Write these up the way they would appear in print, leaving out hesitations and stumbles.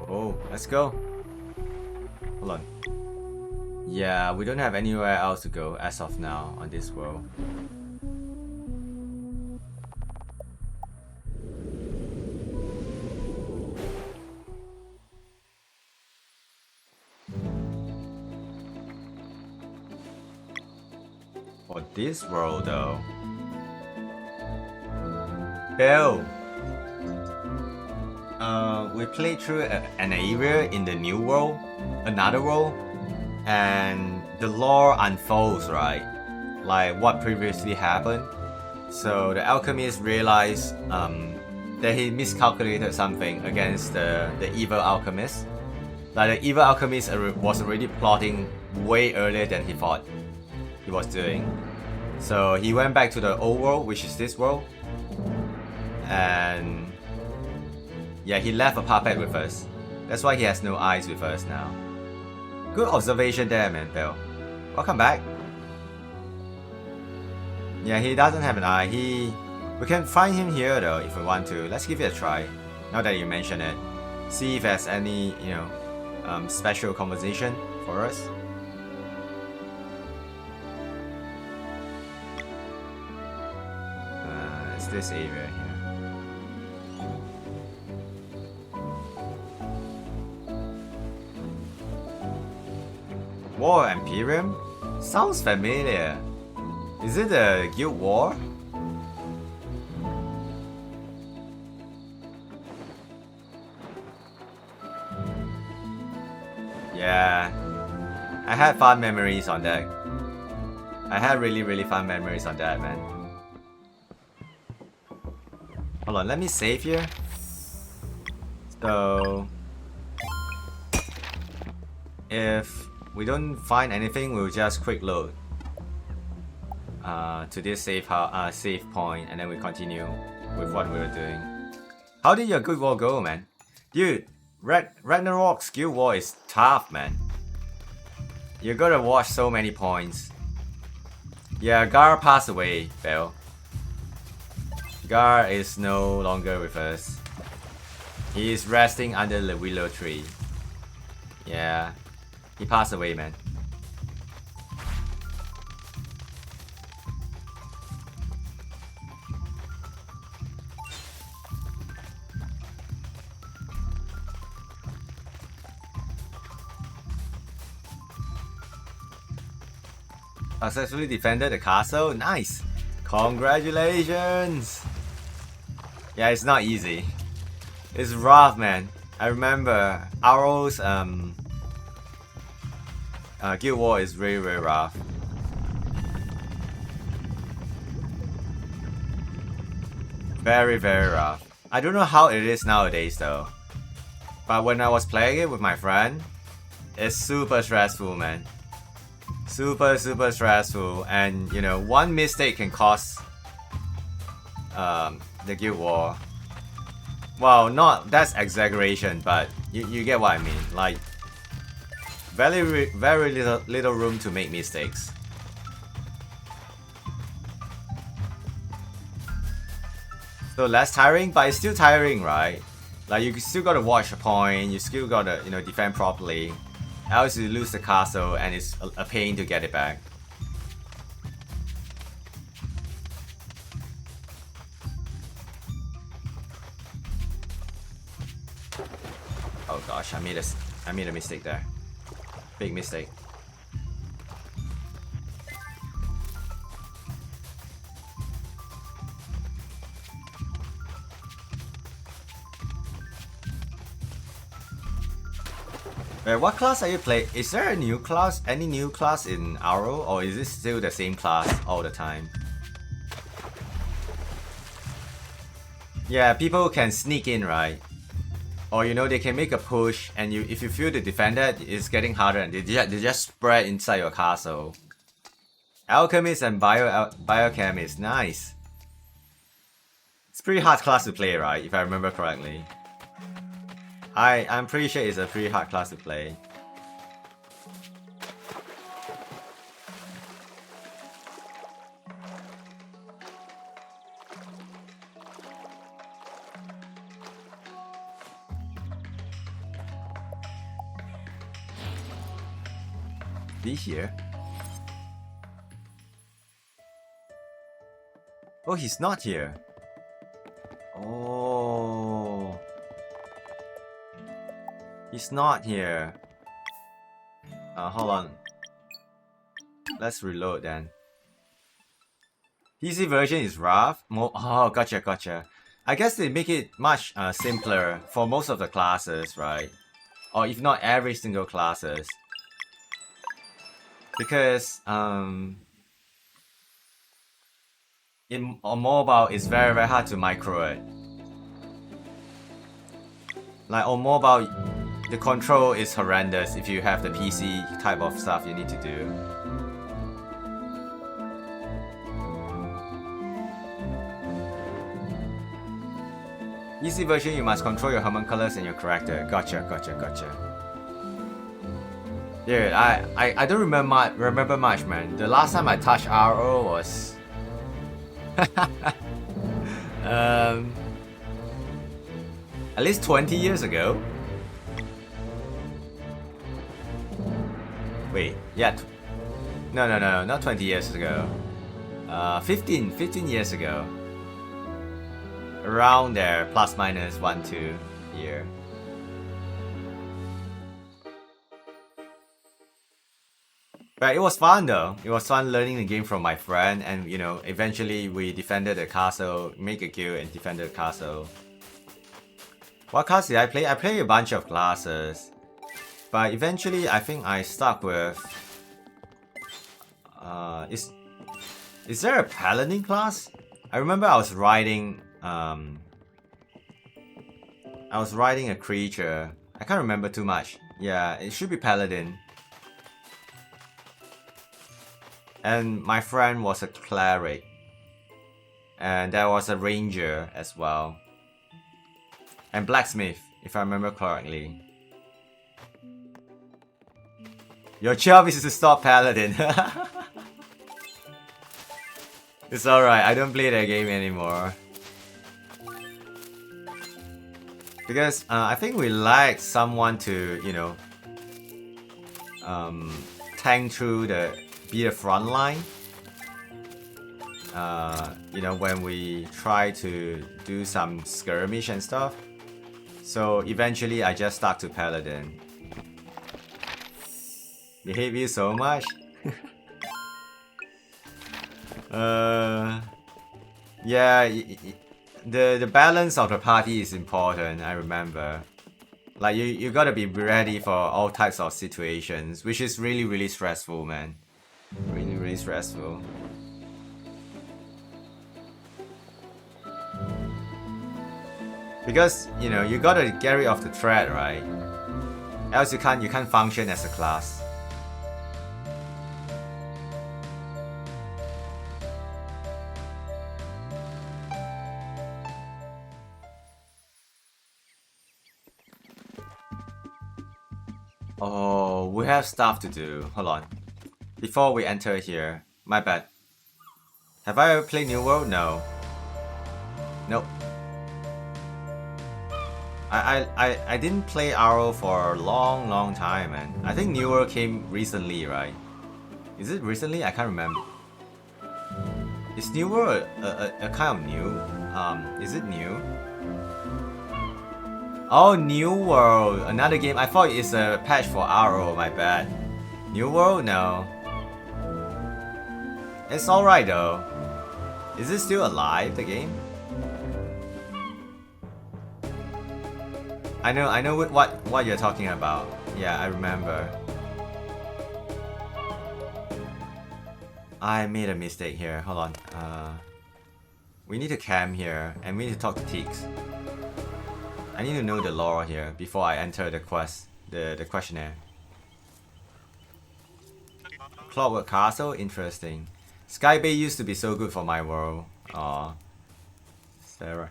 Oh, let's go. Hold on. Yeah, we don't have anywhere else to go as of now on this world. For this world though. Bill! We played through an area in the new world, another world, and the lore unfolds, right? Like what previously happened. So the alchemist realized that he miscalculated something against the evil alchemist. Like the evil alchemist was already plotting way earlier than he thought he was doing. So he went back to the old world, which is this world, and yeah, he left a puppet with us. That's why he has no eyes with us now. Good observation there, man, Bill. Welcome back. Yeah, he doesn't have an eye. We can find him here though if we want to. Let's give it a try. Now that you mention it, see if there's any special conversation for us. It's this area here. War Imperium? Sounds familiar. Is it a guild war? Yeah. I had fun memories on that. I had really fun memories on that, man. Hold on, let me save here. So if we don't find anything, we'll just quick load to this save point, and then we continue with what we were doing. How did your Guild War go, man? Dude, Ragnarok's Guild War is tough, man. You gotta watch so many points. Yeah, Gar passed away, Bell. Gar is no longer with us. He is resting under the willow tree. Yeah, he passed away, man. Successfully defended the castle. Nice! Congratulations! Yeah, it's not easy. It's rough, man. I remember Arrow's Guild War is very rough. Very rough. I don't know how it is nowadays though. But when I was playing it with my friend, it's super stressful, man. Super stressful, and you know, one mistake can cost the Guild War. Well, that's exaggeration, but you get what I mean. Like very little room to make mistakes. So less tiring, but it's still tiring, right? Like you still gotta watch a point, you still gotta defend properly. Else you lose the castle and it's a pain to get it back. Oh gosh, I made a mistake there. Big mistake. Wait, what class are you playing? Is there a new class? Any new class in Arrow? Or is this still the same class all the time? Yeah, people can sneak in, right? Or they can make a push, and if you feel the defender is getting harder, and they just spread inside your castle. Alchemist and Biochemist, nice. It's pretty hard class to play, right? If I remember correctly. I'm pretty sure it's a pretty hard class to play. Be here. Oh, he's not here. Oh. He's not here. Hold on. Let's reload then. PC version is rough. Oh, gotcha. I guess they make it much simpler for most of the classes, right? Or if not every single classes. Because on mobile it's very hard to micro it. Like on mobile, the control is horrendous if you have the PC type of stuff you need to do. Easy version, you must control your homunculus and your character. Gotcha. Dude, I don't remember much, man. The last time I touched RO was at least 20 years ago. Wait, yeah. No, not 20 years ago. 15 years ago. Around there, plus minus 1-2 year. But it was fun though. It was fun learning the game from my friend, and you know, eventually we defended the castle, make a kill and defended the castle. What class did I play? I played a bunch of classes. But eventually I think I stuck with is there a paladin class? I remember I was riding a creature. I can't remember too much. Yeah, it should be paladin. And my friend was a cleric. And there was a ranger as well. And blacksmith, if I remember correctly. Your job is to stop paladin. It's alright, I don't play that game anymore. Because I think we like someone to, you know, tank through be the front line. You know, when we try to do some skirmish and stuff. So eventually I just stuck to paladin. You hate me so much? Yeah, the balance of the party is important, I remember. Like, you gotta be ready for all types of situations, which is really stressful, man. Really stressful. Because, you know, you gotta get rid of the threat, right? Else you can't function as a class. Oh, we have stuff to do. Hold on. Before we enter here, my bad. Have I ever played New World? No. Nope. I didn't play RO for a long time, man. I think New World came recently, right? Is it recently? I can't remember. Is New World a kind of new? Is it new? Oh, New World, another game. I thought it's a patch for RO, my bad. New World? No. It's alright though. Is it still alive, the game? I know what you're talking about. Yeah, I remember. I made a mistake here. Hold on. We need to camp here, and we need to talk to Teeks. I need to know the lore here before I enter the quest, the questionnaire. Clockwork Castle, interesting. Skybay used to be so good for my world. Aw. Sarah.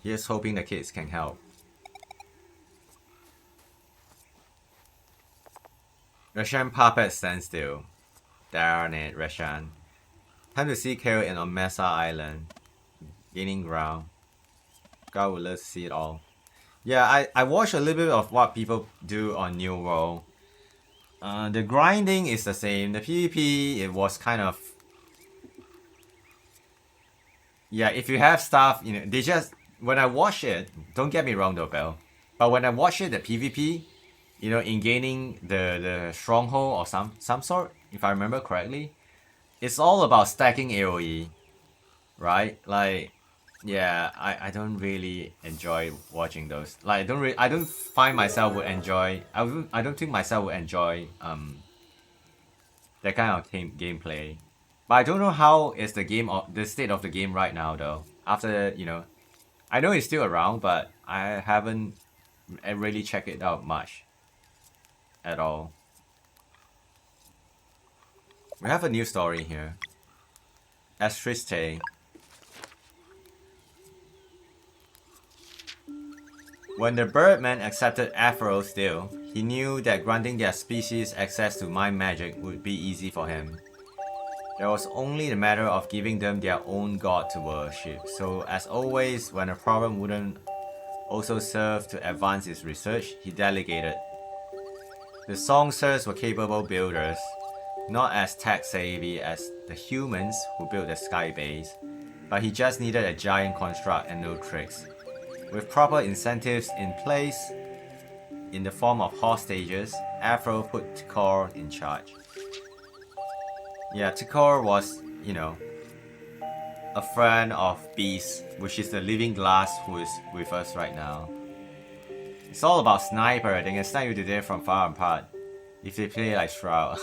Here's hoping the kids can help. Russian puppet stands still. Darn it, Russian. Time to see Carol in Omesa Island. Gaining ground. God would love to see it all. Yeah, I watched a little bit of what people do on New World. The grinding is the same. The PvP, it was kind of... Yeah, if you have stuff, you know, they just... When I watch it, don't get me wrong though, Bell. But when I watch it, the PvP, you know, in gaining the stronghold or some sort, if I remember correctly, it's all about stacking AoE, right? Like, yeah, I don't really enjoy watching those. Like, I don't find myself would enjoy. I don't think myself would enjoy that kind of gameplay. But I don't know how is the state of the game right now though. After, you know, I know it's still around, but I haven't really checked it out much at all. We have a new story here. Astriste. When the Birdman accepted Afro's deal, he knew that granting their species access to mind magic would be easy for him. There was only the matter of giving them their own god to worship, so as always, when a problem wouldn't also serve to advance his research, he delegated. The songsters were capable builders, not as tech-savvy as the humans who built the sky base, but he just needed a giant construct and no tricks. With proper incentives in place, in the form of hostages, Afro put Tikor in charge. Yeah, Tikor was, you know, a friend of Beast, which is the living glass who is with us right now. It's all about sniper, they can snipe you to death from far apart, if they play like Shroud.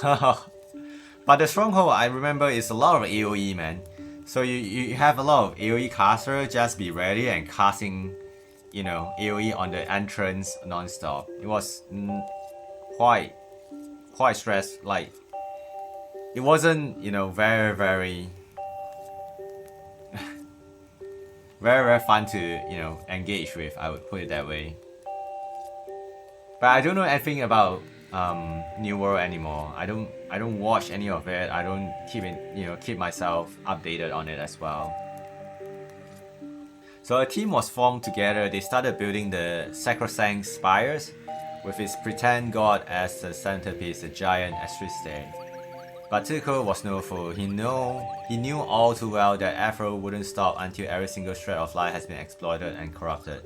But the Stronghold, I remember, is a lot of AoE, man. So you have a lot of AoE caster, just be ready and casting, you know, AoE on the entrance non-stop. It was quite stressed, like, it wasn't, you know, very fun to, you know, engage with, I would put it that way. But I don't know anything about New World anymore. I don't watch any of it. I don't keep myself updated on it as well. So a team was formed together. They started building the Sacrosanct Spires with its pretend god as the centerpiece, the giant Astriste. But Tuco was no fool. He knew all too well that Afro wouldn't stop until every single shred of light has been exploited and corrupted.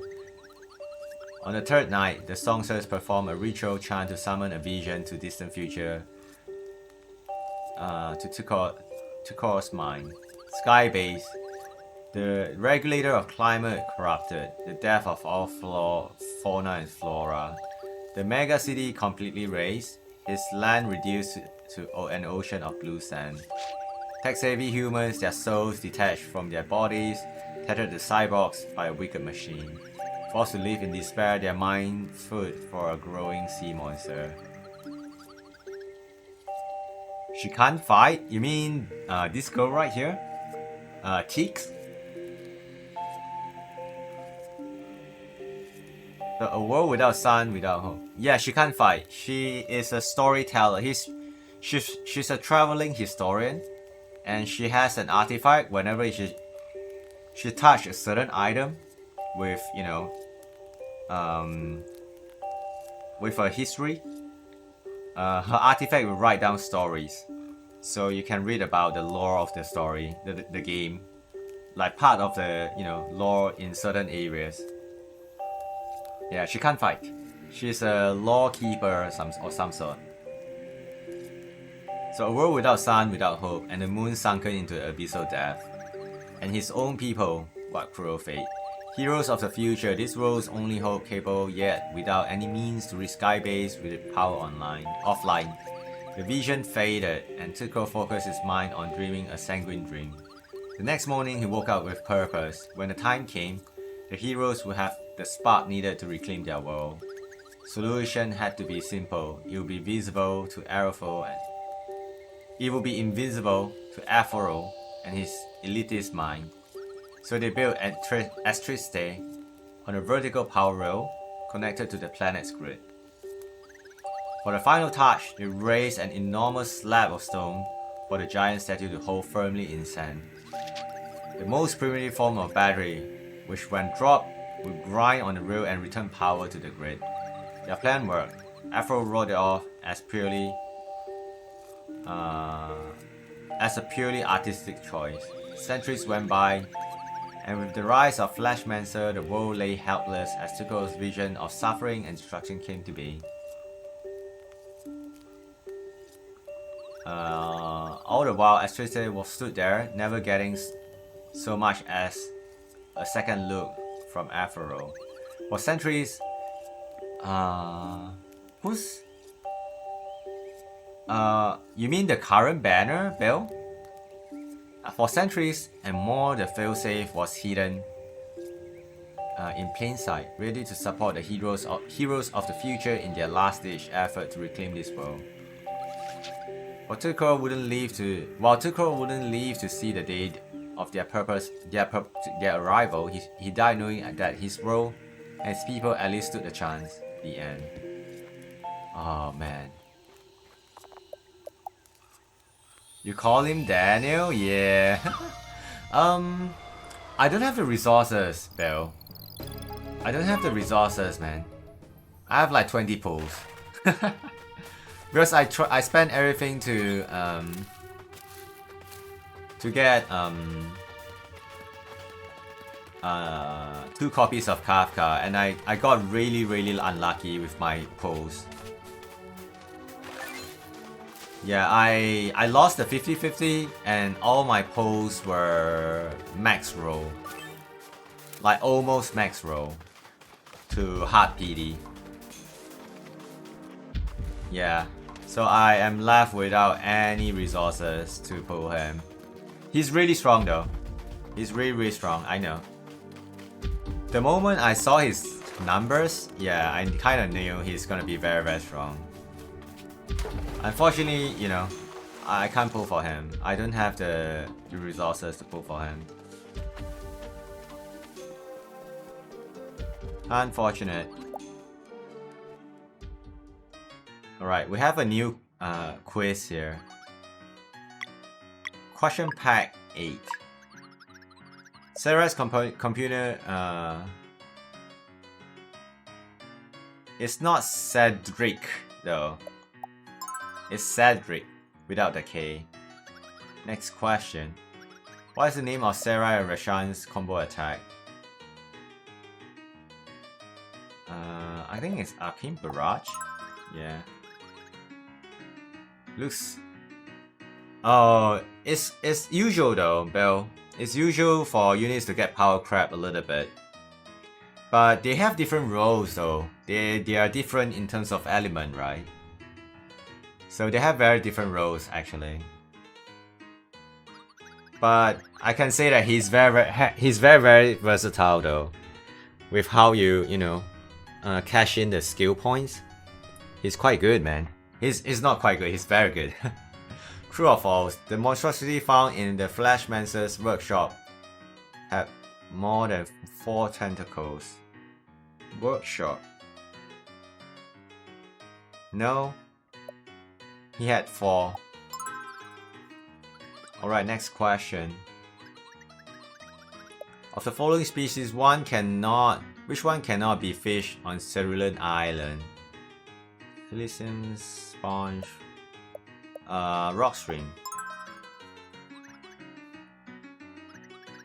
On the third night, the songsters performed a ritual chant to summon a vision to distant future to Tukor's mind. Sky base, the regulator of climate corrupted, the death of all fauna and flora. The mega city completely razed, its land reduced to an ocean of blue sand. Tech-savvy humans, their souls detached from their bodies, tethered to cyborgs by a wicked machine. Forced to live in despair, their mind food for a growing sea monster. She can't fight? You mean this girl right here? Teeks? A world without sun, without hope. Yeah, she can't fight. She is a storyteller. She's a traveling historian, and she has an artifact. Whenever she touches a certain item with, you know, with a history, her artifact will write down stories, so you can read about the lore of the story, the game, like part of the, you know, lore in certain areas. Yeah, she can't fight. She's a lore keeper or some sort. So a world without sun, without hope, and the moon sunken into abyssal death. And his own people, what cruel fate. Heroes of the future, this world's only hope, capable yet without any means to reach Skybase with its power offline. The vision faded, and Tuco focused his mind on dreaming a sanguine dream. The next morning he woke up with purpose. When the time came, the heroes would have the spark needed to reclaim their world. Solution had to be simple. It would be visible to Arafo, and it would be invisible to Aforo and his elitist mind. So they built Astriste on a vertical power rail connected to the planet's grid. For the final touch, they raised an enormous slab of stone for the giant statue to hold firmly in sand. The most primitive form of battery, which when dropped would grind on the rail and return power to the grid. Their plan worked. Afro wrote it off as purely as a purely artistic choice. Centuries went by, and with the rise of Flashmancer, the world lay helpless as Tuco's vision of suffering and destruction came to be. All the while, Xancile was stood there, never getting so much as a second look from Aphro. For centuries, who's... you mean the current banner, Bill? For centuries and more, the failsafe was hidden in plain sight, ready to support the heroes of the future in their last-ditch effort to reclaim this world. While Tuco wouldn't leave to see the day of their arrival, he died knowing that his world and his people at least stood a chance. The end. Oh man. You call him Daniel? Yeah. I don't have the resources, Bill. I don't have the resources, man. I have like 20 pulls. Because I spent everything to get 2 copies of Kafka, and I got really unlucky with my pulls. Yeah, I lost the 50-50 and all my pulls were max roll. Like almost max roll to hard PD. Yeah, so I am left without any resources to pull him. He's really strong though. He's really strong, I know. The moment I saw his numbers, yeah, I kind of knew he's gonna be very strong. Unfortunately, you know, I can't pull for him. I don't have the resources to pull for him. Unfortunate. Alright, we have a new quiz here. Question pack 8. Sarah's computer it's not Cedric though. It's Cedric without the K. Next question. What is the name of Sarah and Rashan's combo attack? I think it's Arcane Barrage. Yeah. Looks... Oh, it's usual though, Bill. It's usual for units to get power crap a little bit. But they have different roles though. They are different in terms of element, right? So they have very different roles actually. But I can say that he's very versatile though. With how you know, cash in the skill points. He's quite good, man. He's not quite good, he's very good. True or false? The monstrosity found in the Flashmancer's workshop had more than 4 tentacles. Workshop. No. He had 4. Alright, next question. Of the following species, which one cannot be fished on Cerulean Island? Silicium, sponge, rockstream.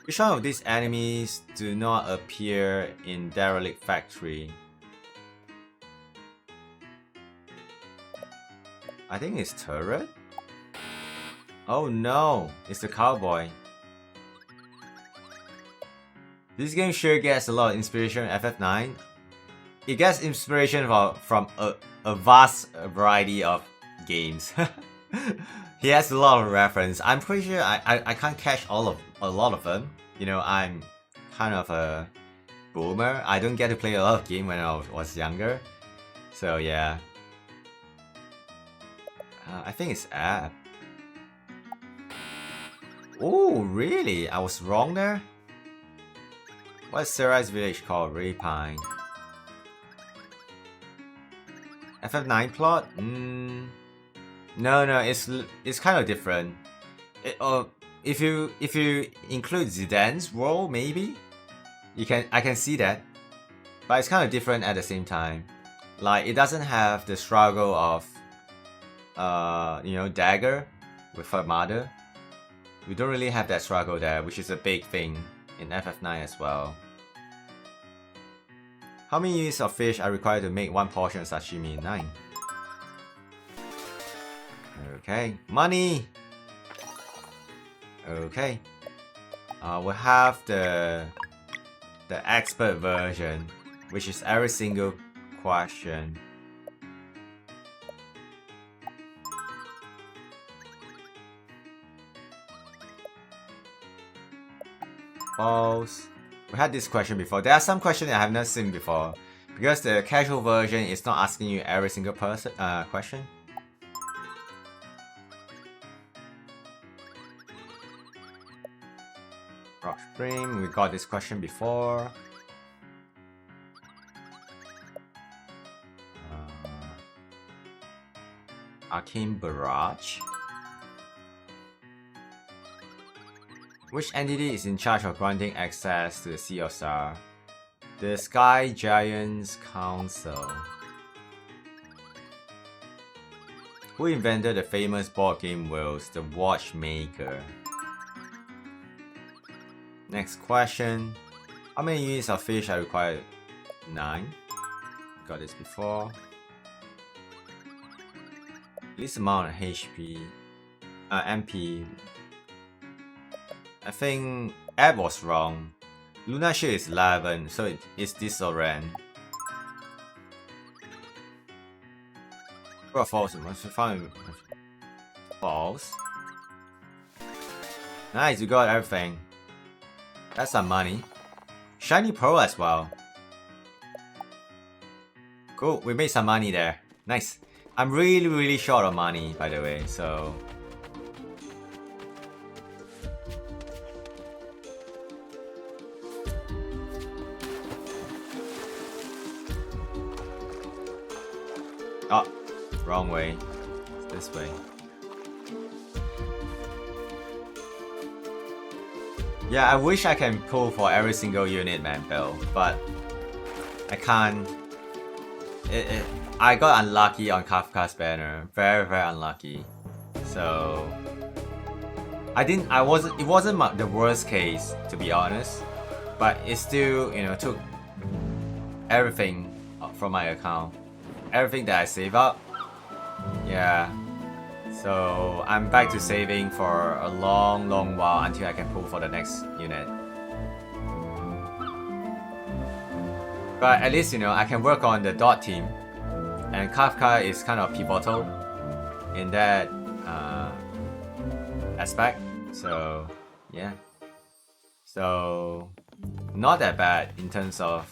Which one of these enemies do not appear in Derelict Factory? I think it's Turret? Oh no, it's the cowboy. This game sure gets a lot of inspiration from FF9. It gets inspiration from a vast variety of games. He has a lot of reference. I'm pretty sure I can't catch a lot of them. You know, I'm kind of a boomer. I don't get to play a lot of games when I was younger. So yeah. I think it's App. Oh, really? I was wrong there? What's Sarah's village called? Rapine. FF9 plot? No, it's kind of different. If you include Zidane's role, maybe I can see that, but it's kind of different at the same time. Like it doesn't have the struggle of dagger with her mother. We don't really have that struggle there, which is a big thing in FF9 as well. How many units of fish are required to make one portion of sashimi? 9. Okay, money! Okay. We have the expert version, which is every single question. False. We had this question before. There are some questions I have not seen before, because the casual version is not asking you every single question. Rock Spring, we got this question before. Arcane Barrage. Which entity is in charge of granting access to the Sea of Star? The Sky Giants Council. Who invented the famous board game wheels, the Watchmaker? Next question. How many units of fish are required? 9. Got this before. Least amount of HP. MP. I think Ed was wrong. Luna Shield is 11, so it's this Oren. Or false? False. Nice, you got everything. That's some money. Shiny Pearl as well. Cool, we made some money there. Nice. I'm really short of money, by the way, so... Oh, wrong way. It's this way. Yeah, I wish I can pull for every single unit, man, Bill, but I can't. I got unlucky on Kafka's banner, very unlucky. So it wasn't the worst case, to be honest, but it still, took everything from my account, everything that I save up. Yeah. So I'm back to saving for a long while until I can pull for the next unit. But at least, I can work on the dot team. And Kafka is kind of pivotal in that aspect. So, yeah. So, not that bad in terms of...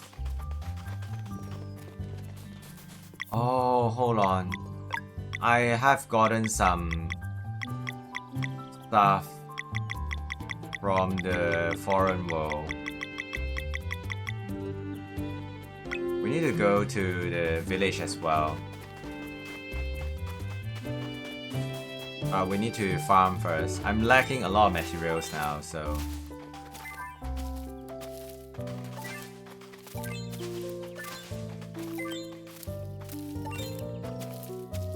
Oh, hold on. I have gotten some stuff from the foreign world. We need to go to the village as well. We need to farm first. I'm lacking a lot of materials now, so...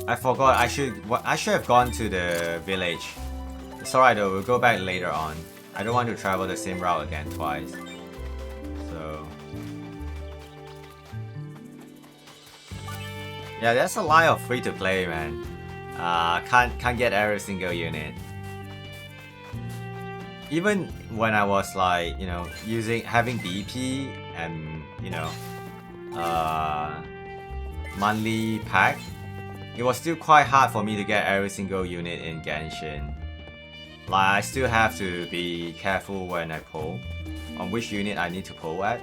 I forgot, I should have gone to the village. It's alright though, we'll go back later on. I don't want to travel the same route again twice. So... Yeah, there's a lot of free to play, man. Can't get every single unit. Even when I was like, having BP and, monthly pack, it was still quite hard for me to get every single unit in Genshin. Like, I still have to be careful when I pull, on which unit I need to pull at,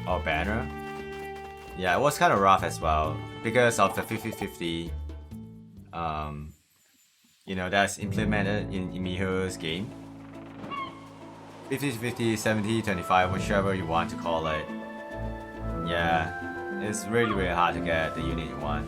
or banner. Yeah, it was kind of rough as well, because of the 50-50, that's implemented in Miho's game. 50-50, 70-25, whichever you want to call it. Yeah, it's really hard to get the unit you want.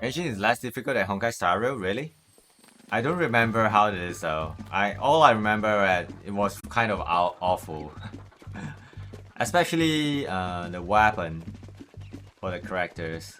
Genshin is less difficult than Honkai Star Rail, really? I don't remember how it is though. All I remember it was kind of awful, especially the weapon for the characters.